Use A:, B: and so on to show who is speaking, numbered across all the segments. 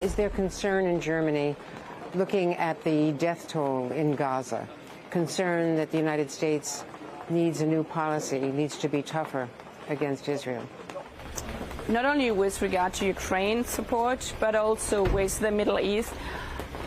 A: Is there concern in Germany looking at the death toll in Gaza? Concern that the United States needs a new policy, needs to be tougher against Israel?
B: Not only with regard to Ukraine support, but also with the Middle East,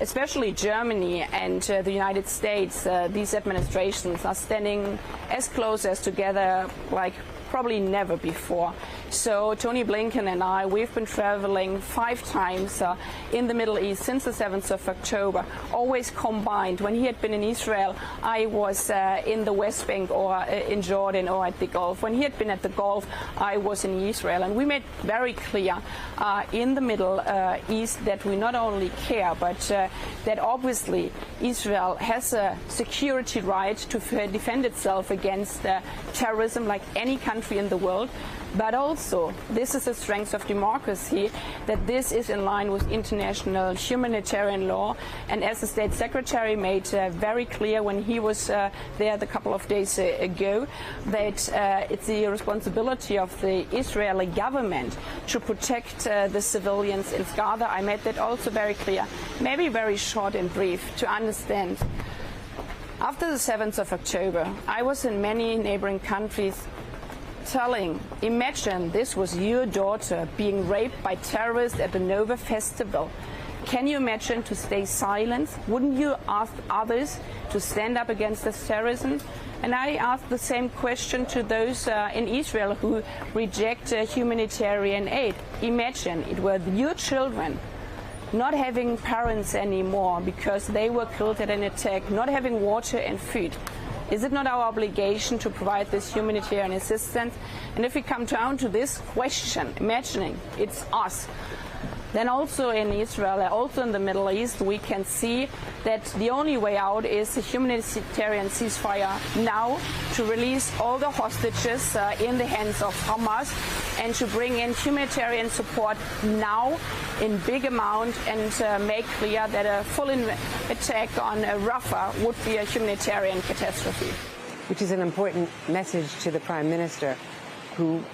B: especially Germany and the United States. These administrations are standing as close as together like probably never before. So Tony Blinken and I, we've been traveling 5 times in the Middle East since the 7th of October, always combined. When he had been in Israel, I was in the West Bank or in Jordan or at the Gulf. When he had been at the Gulf, I was in Israel. And we made very clear in the Middle East that we not only care, but that obviously Israel has a security right to defend itself against terrorism like any country in the world. But also, this is the strength of democracy, that this is in line with international humanitarian law. And as the State Secretary made very clear when he was there a couple of days ago, that it's the responsibility of the Israeli government to protect the civilians in Gaza. I made that also very clear. Maybe very short and brief to understand. After the 7th of October, I was in many neighboring countries telling, imagine this was your daughter being raped by terrorists at the Nova Festival. Can you imagine to stay silent? Wouldn't you ask others to stand up against this terrorism? And I asked the same question to those in Israel who reject humanitarian aid. Imagine it were your children not having parents anymore because they were killed at an attack, not having water and food. Is it not our obligation to provide this humanitarian assistance? And if we come down to this question, imagining it's us, then also in Israel, also in the Middle East, we can see that the only way out is a humanitarian ceasefire now, to release all the hostages in the hands of Hamas and to bring in humanitarian support now in big amount and make clear that a full attack on Rafah would be a humanitarian catastrophe.
A: Which is an important message to the Prime Minister, who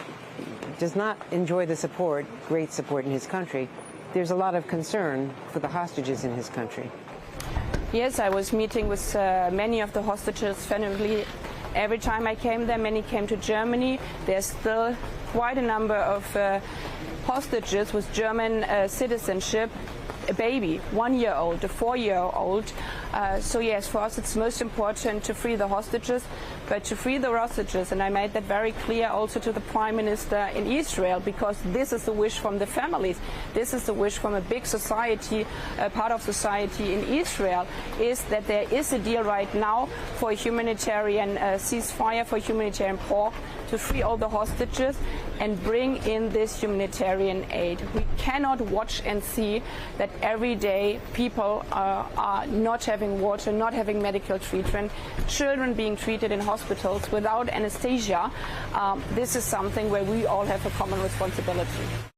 A: does not enjoy the support, great support in his country. There's a lot of concern for the hostages in his country.
B: Yes, I was meeting with many of the hostages' family. Every time I came there, many came to Germany. There's still quite a number of hostages with German citizenship, a baby, 1-year-old, a 4-year-old. So yes, for us it's most important to free the hostages, but to free the hostages, and I made that very clear also to the Prime Minister in Israel, because this is the wish from the families. This is the wish from a big society, part of society in Israel, is that there is a deal right now for a humanitarian ceasefire, for humanitarian pause, to free all the hostages and bring in this humanitarian aid. We cannot watch and see that every day people are not having water, not having medical treatment, children being treated in hospitals without anesthesia. This is something where we all have a common responsibility.